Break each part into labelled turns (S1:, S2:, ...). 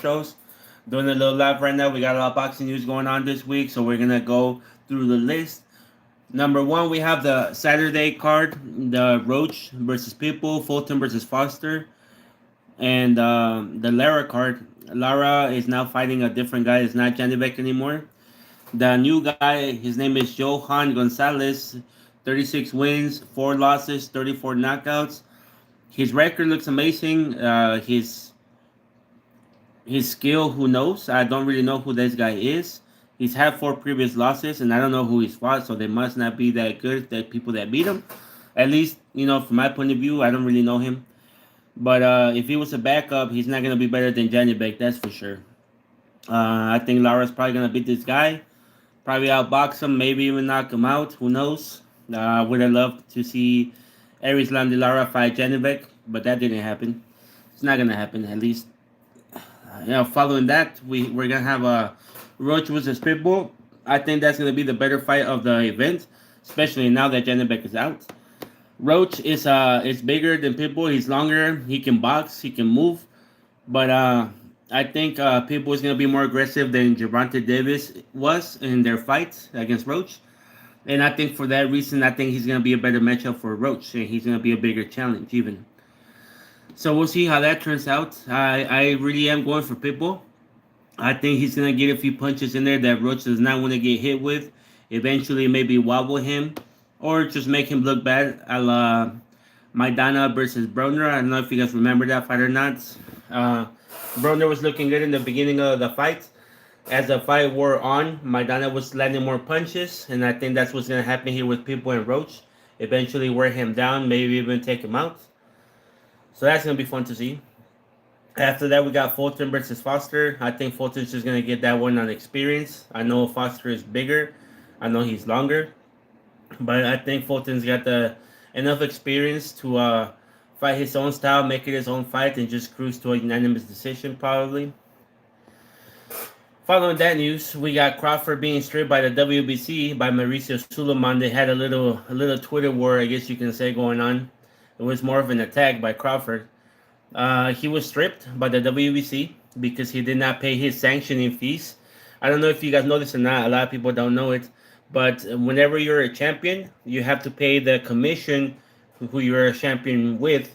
S1: shows. Doing a little live right now. We got a lot of boxing news going on this week, so we're gonna go through the list. Number one, we have the Saturday card, the Roach versus Pitbull, Fulton versus Foster, and the Lara card. Lara is now fighting a different guy. It's not Janibek anymore. The new guy, his name is Johan Gonzalez, 36 wins, 4 losses, 34 knockouts. His record looks amazing. His skill, who knows? I don't really know who this guy is. He's had 4 previous losses, and I don't know who he's fought, so they must not be that good, the people that beat him. At least, from my point of view, I don't really know him. But if he was a backup, he's not going to be better than Janibek, that's for sure. I think Lara's probably going to beat this guy. Probably outbox him, maybe even knock him out. Who knows? I would have loved to see Arislan de Lara fight Janibek, but that didn't happen. It's not going to happen, at least. Following that, we're going to have a Roach versus Pitbull. I think that's going to be the better fight of the event, especially now that Janibek is out. Roach is bigger than Pitbull. He's longer. He can box. He can move. But I think Pitbull is going to be more aggressive than Gervonta Davis was in their fight against Roach. And I think for that reason, I think he's going to be a better matchup for Roach. And he's going to be a bigger challenge even. So we'll see how that turns out. I really am going for Pitbull. I think he's going to get a few punches in there that Roach does not want to get hit with. Eventually maybe wobble him. Or just make him look bad, a la Maidana versus Broner. I don't know if you guys remember that fight or not. Broner was looking good in the beginning of the fight. As the fight wore on, Maidana was landing more punches, and I think that's what's going to happen here with Pitbull and Roach. Eventually wear him down, maybe even take him out. So that's going to be fun to see. After that, we got Fulton versus Foster. I think Fulton's just going to get that one on experience. I know Foster is bigger. I know he's longer. But I think Fulton's got enough experience to fight his own style, make it his own fight, and just cruise to a unanimous decision, probably. Following that news, we got Crawford being stripped by the WBC by Mauricio Suleiman. They had a little Twitter war, I guess you can say, going on. It was more of an attack by Crawford. He was stripped by the WBC because he did not pay his sanctioning fees. I don't know if you guys know this or not. A lot of people don't know it. But whenever you're a champion, you have to pay the commission who you're a champion with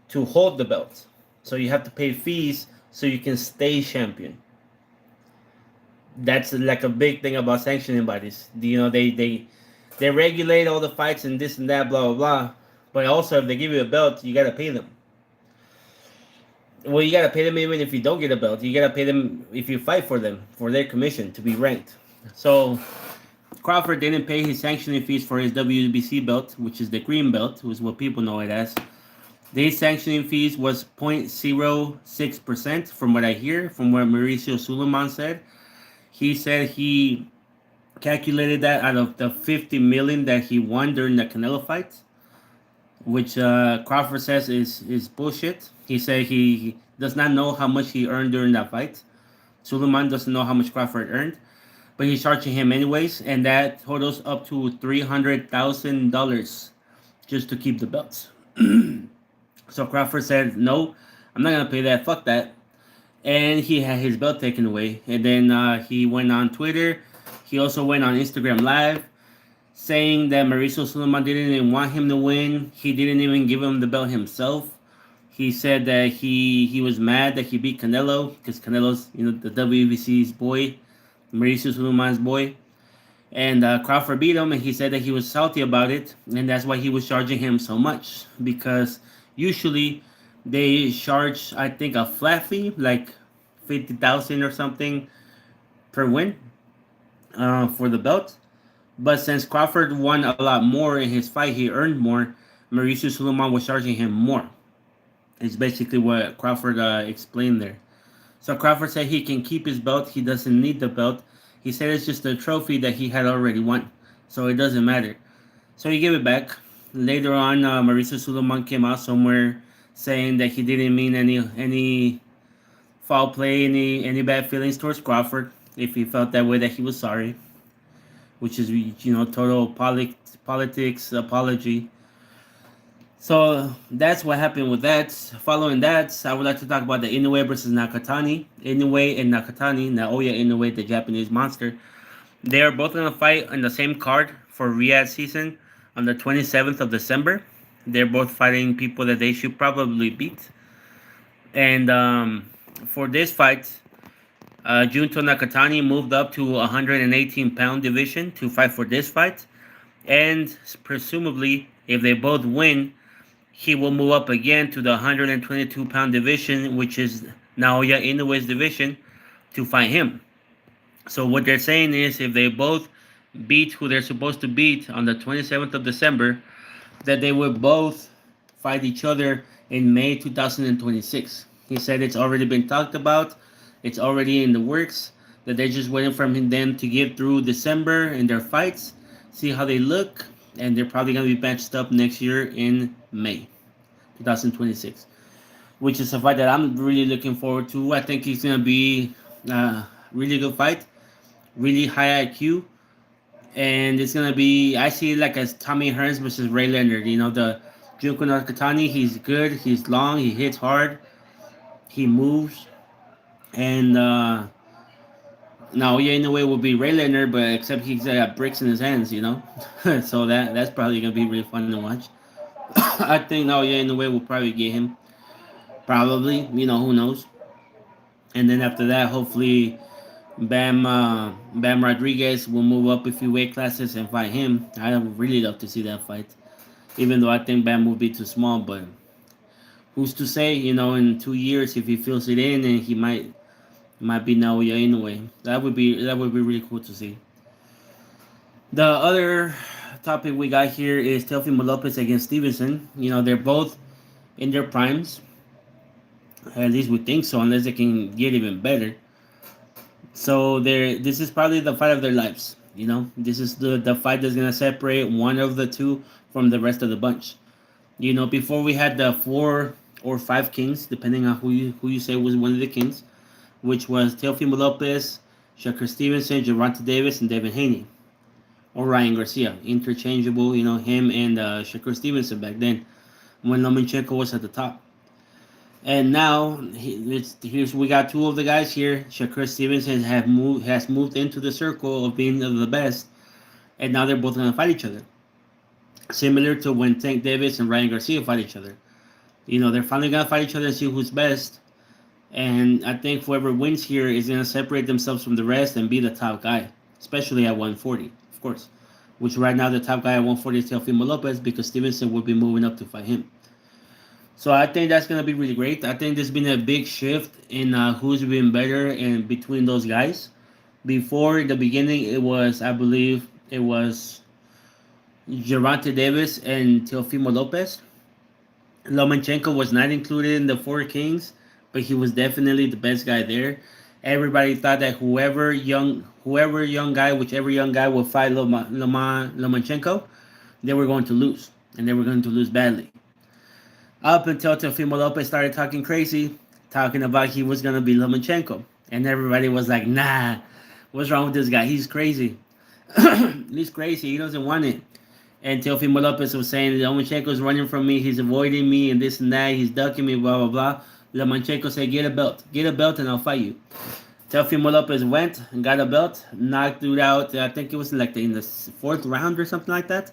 S1: to hold the belt. So you have to pay fees so you can stay champion. That's like a big thing about sanctioning bodies. They regulate all the fights and this and that, blah, blah, blah. But also, if they give you a belt, you got to pay them. Well, you got to pay them even if you don't get a belt. You got to pay them if you fight for them, for their commission to be ranked. So Crawford didn't pay his sanctioning fees for his WBC belt, which is the green belt, which is what people know it as. These sanctioning fees was 0.06% from what I hear, from what Mauricio Suleiman said. He said he calculated that out of the $50 million that he won during the Canelo fight, which Crawford says is bullshit. He said he does not know how much he earned during that fight. Suleiman doesn't know how much Crawford earned. But he's charging him anyways, and that totals up to $300,000 just to keep the belts. So Crawford said, no, I'm not going to pay that, fuck that. And he had his belt taken away. And then he went on Twitter. He also went on Instagram Live saying that Mauricio Suleiman didn't even want him to win. He didn't even give him the belt himself. He said that he was mad that he beat Canelo because Canelo's, the WBC's boy. Mauricio Suleiman's boy, and Crawford beat him, and he said that he was salty about it, and that's why he was charging him so much, because usually they charge, I think, a flat fee, like $50,000 or something per win for the belt. But since Crawford won a lot more in his fight, he earned more. Mauricio Suleiman was charging him more. It's basically what Crawford explained there. So Crawford said he can keep his belt. He doesn't need the belt. He said it's just a trophy that he had already won. So it doesn't matter. So he gave it back. Later on, Mauricio Suleiman came out somewhere saying that he didn't mean any foul play, any bad feelings towards Crawford. If he felt that way, that he was sorry. Which is, total politics apology. So that's what happened with that. Following that, I would like to talk about the Inoue versus Nakatani. Inoue and Nakatani, Naoya Inoue, the Japanese monster. They are both going to fight on the same card for Riyadh season on the 27th of December. They're both fighting people that they should probably beat. And for this fight, Junto Nakatani moved up to 118-pound division to fight for this fight. And presumably, if they both win, he will move up again to the 122-pound division, which is Naoya Inoue's division, to fight him. So what they're saying is if they both beat who they're supposed to beat on the 27th of December, that they will both fight each other in May 2026. He said it's already been talked about, it's already in the works, that they're just waiting for them to get through December in their fights, see how they look, and they're probably going to be matched up next year in May 2026, which is a fight that I'm really looking forward to. I think it's going to be a really good fight, really high IQ, and it's gonna be. I see it like as Tommy Hearns versus Ray Leonard. You know, the Junko Nakatani. He's good. He's long. He hits hard. He moves. And now, yeah, in a way, will be Ray Leonard, but except he's got bricks in his hands. You know, so that's probably gonna be really fun to watch. I think now, yeah, in a way, we'll probably get him. Probably, you know, who knows. And then after that, hopefully, Bam Rodriguez will move up a few weight classes and fight him. I would really love to see that fight. Even though I think Bam will be too small, but who's to say? You know, in 2 years if he fills it in, and he might be Naoya Inoue. That would be really cool to see. The other topic we got here is Teofimo Lopez against Stevenson. You know, they're both in their primes. At least we think so, unless they can get even better. So this is probably the fight of their lives. You know, this is the fight that's gonna separate one of the two from the rest of the bunch. You know, before we had the 4 or 5 kings, depending on who you say was one of the kings, which was Teofimo Lopez, Shakur Stevenson, Gervonta Davis, and Devin Haney, or Ryan Garcia, interchangeable. You know, him and Shakur Stevenson back then, when Lomachenko was at the top. And now here's we got two of the guys here. Shakur Stevenson has moved into the circle of being the best, and now they're both gonna fight each other. Similar to when Tank Davis and Ryan Garcia fight each other. You know, they're finally gonna fight each other and see who's best. And I think whoever wins here is gonna separate themselves from the rest and be the top guy, especially at 140, of course. Which right now the top guy at 140 is Teofimo Lopez because Stevenson will be moving up to fight him. So I think that's gonna be really great. I think there's been a big shift in who's been better in between those guys. Before the beginning, it was I believe it was Gervonta Davis and Teofimo Lopez. Lomachenko was not included in the 4 kings, but he was definitely the best guy there. Everybody thought that whichever young guy would fight Lomachenko, they were going to lose, and they were going to lose badly. Up until Teofimo Lopez started talking crazy, talking about he was gonna be Lomachenko, and everybody was like, "Nah, what's wrong with this guy? He's crazy. He's crazy. He doesn't want it." And Teofimo Lopez was saying Lomachenko's running from me, he's avoiding me, and this and that, he's ducking me, blah blah blah. Lomachenko said, get a belt, and I'll fight you." Teofimo Lopez went and got a belt, knocked dude out. I think it was like in the 4th round or something like that.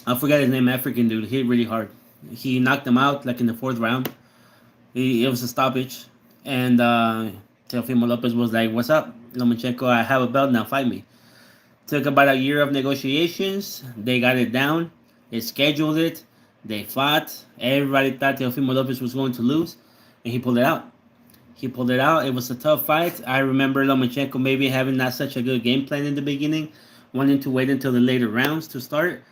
S1: I forgot his name, African dude. He hit really hard. He knocked him out like in the 4th round. It was a stoppage, and Teofimo Lopez was like, "What's up, Lomachenko? I have a belt now. Fight me." Took about a year of negotiations. They got it down. They scheduled it. They fought. Everybody thought Teofimo Lopez was going to lose, and he pulled it out. It was a tough fight. I remember Lomachenko maybe having not such a good game plan in the beginning, wanting to wait until the later rounds to start.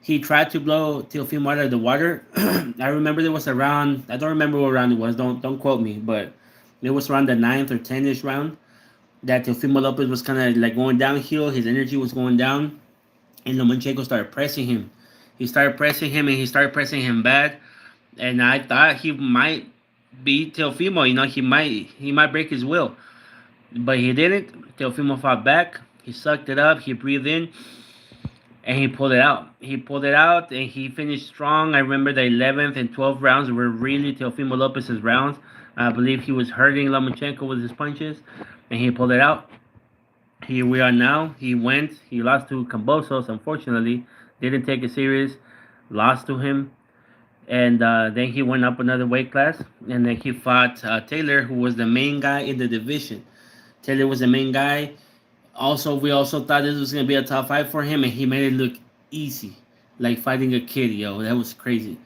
S1: He tried to blow Teofimo out of the water. I remember there was a round. I don't remember what round it was. Don't quote me, but it was around the 9th or 10th round that Teofimo Lopez was kind of like going downhill. His energy was going down, and Lomachenko started pressing him. He started pressing him, and he started pressing him bad. And I thought he might beat Teofimo. You know, he might break his will, but he didn't. Teofimo fought back. He sucked it up. He breathed in. and he pulled it out. He pulled it out, and he finished strong. I remember the 11th and 12th rounds were really Teofimo Lopez's rounds. I believe he was hurting Lomachenko with his punches, and he pulled it out. Here we are now. He went. He lost to Cambosos, unfortunately. Didn't take it serious. Lost to him. And then he went up another weight class. And then he fought Taylor, who was the main guy in the division. Taylor was the main guy. Also, we also thought this was going to be a top fight for him. And he made it look easy. Like fighting a kid, yo. That was crazy.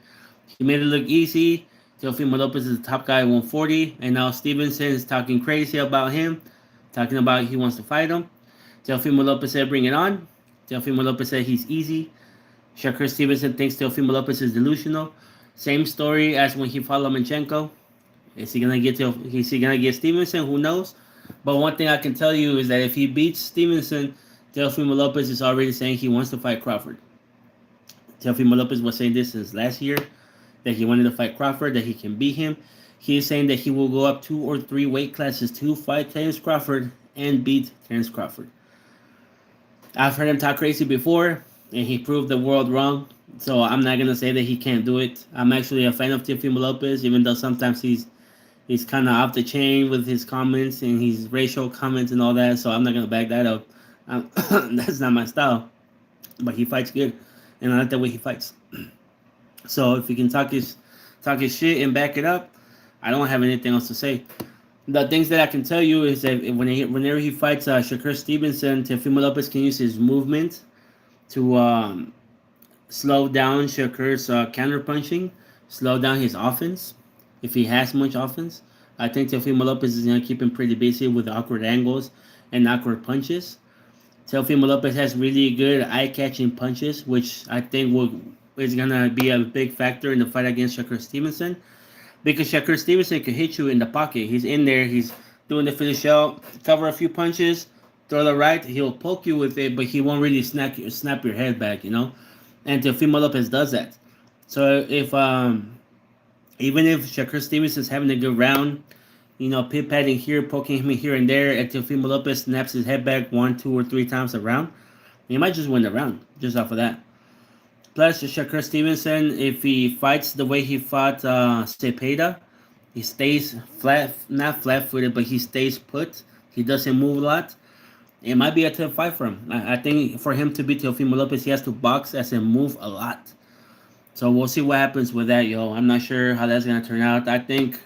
S1: He made it look easy. Teofimo Lopez is the top guy at 140. And now Stevenson is talking crazy about him. Talking about he wants to fight him. Teofimo Lopez said, bring it on. Teofimo Lopez said he's easy. Shakur Stevenson thinks Teofimo Lopez is delusional. Same story as when he fought Lomachenko. Is he gonna get Stevenson? Who knows? But one thing I can tell you is that if he beats Stevenson, Teofimo Lopez is already saying he wants to fight Crawford. Teofimo Lopez was saying this since last year, that he wanted to fight Crawford, that he can beat him. He is saying that he will go up 2 or 3 weight classes to fight Terence Crawford and beat Terence Crawford. I've heard him talk crazy before, and he proved the world wrong. So I'm not gonna say that he can't do it. I'm actually a fan of Teofimo Lopez, even though sometimes he's kind of off the chain with his comments and his racial comments and all that. So I'm not gonna back that up. That's not my style. But he fights good, and I like the way he fights. So if he can talk his shit and back it up, I don't have anything else to say. The things that I can tell you is that whenever he fights Shakur Stevenson, Teofimo Lopez can use his movement to slow down Shakur's counter punching, slow down his offense, if he has much offense. I think Teofimo Lopez is going to keep him pretty busy with awkward angles and awkward punches. Teofimo Lopez has really good eye-catching punches, which I think is going to be a big factor in the fight against Shakur Stevenson. Because Shakur Stevenson can hit you in the pocket. He's in there. He's doing the finish out, cover a few punches, throw the right. He'll poke you with it, but he won't really snap your head back, you know. And Teofimo Lopez does that. So if even if Shakur Stevenson's having a good round, you know, pit patting here, poking him here and there, and Teofimo Lopez snaps his head back 1, 2, or 3 times a round, he might just win the round just off of that. Plus, Shakur Stevenson, if he fights the way he fought Cepeda, he stays flat, not flat-footed, but he stays put. He doesn't move a lot. It might be a tough fight for him. I think for him to beat Teofimo Lopez, he has to box as in move a lot. So we'll see what happens with that, yo. I'm not sure how that's going to turn out. I think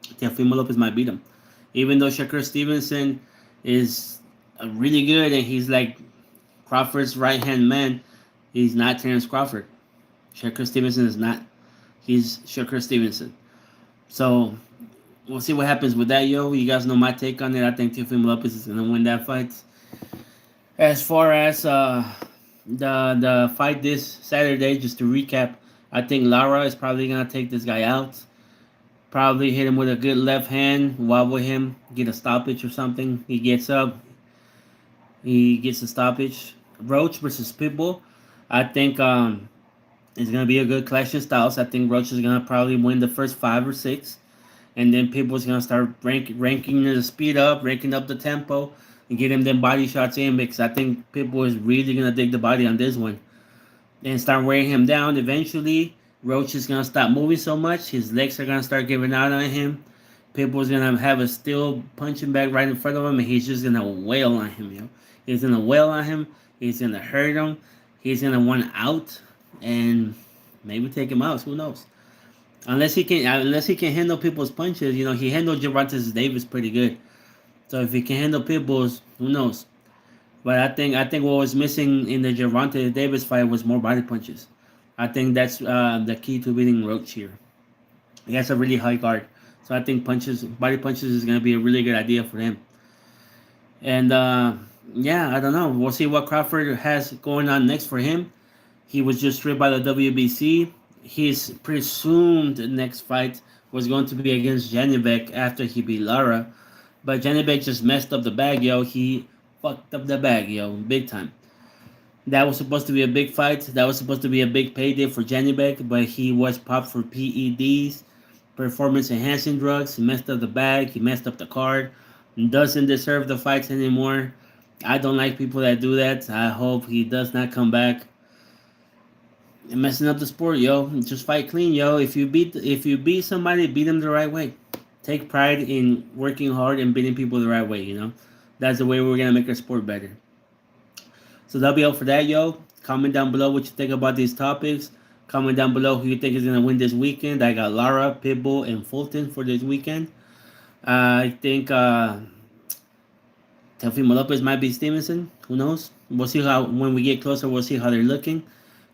S1: Teofimo Lopez might beat him. Even though Shakur Stevenson is really good and he's like Crawford's right-hand man, he's not Terence Crawford. Shakur Stevenson is not. He's Shakur Stevenson. So we'll see what happens with that, yo. You guys know my take on it. I think Teofimo Lopez is gonna win that fight. As far as the fight this Saturday, just to recap, I think Lara is probably gonna take this guy out. Probably hit him with a good left hand, wobble him, get a stoppage or something. He gets up, he gets a stoppage. Roach versus Pitbull. I think it's gonna be a good clash in styles. I think Roach is gonna probably win the first 5 or 6, and then Pitbull's gonna start ranking the speed up, ranking up the tempo, and get him them body shots in, because I think Pitbull is really gonna dig the body on this one, and start wearing him down. Eventually, Roach is gonna stop moving so much. His legs are gonna start giving out on him. Pitbull's gonna have a steel punching bag right in front of him, and he's just gonna wail on him, yo. He's gonna wail on him. He's gonna hurt him. He's gonna want out and maybe take him out. Who knows? Unless he can handle people's punches. You know, he handled Gervonta Davis pretty good. So if he can handle Pitbull's, who knows? But I think what was missing in the Gervonta Davis fight was more body punches. I think that's the key to beating Roach here. He has a really high guard, so I think body punches is gonna be a really good idea for him. And yeah, I don't know. We'll see what Crawford has going on next for him. He was just stripped by the WBC. His presumed next fight was going to be against Janibek after he beat Lara. But Janibek just messed up the bag, yo. He fucked up the bag, yo, big time. That was supposed to be a big fight. That was supposed to be a big payday for Janibek, but he was popped for PEDs, performance-enhancing drugs. He messed up the bag. He messed up the card. Doesn't deserve the fights anymore. I don't like people that do that. I hope he does not come back and messing up the sport, yo. Just fight clean, yo. If you beat somebody, beat them the right way. Take pride in working hard and beating people the right way. That's the way we're gonna make our sport better. So that'll be all for that, yo. Comment down below what you think about these topics. Comment down below who you think is gonna win this weekend. I got Lara, Pitbull, and Fulton for this weekend. I think Teofimo Lopez might be Stevenson. Who knows? We'll see how when we get closer. We'll see how they're looking.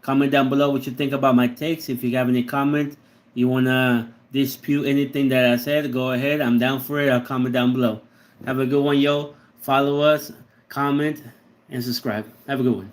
S1: Comment down below what you think about my takes. If you have any comment, you wanna dispute anything that I said, go ahead. I'm down for it. I'll comment down below. Have a good one, yo. Follow us, comment, and subscribe. Have a good one.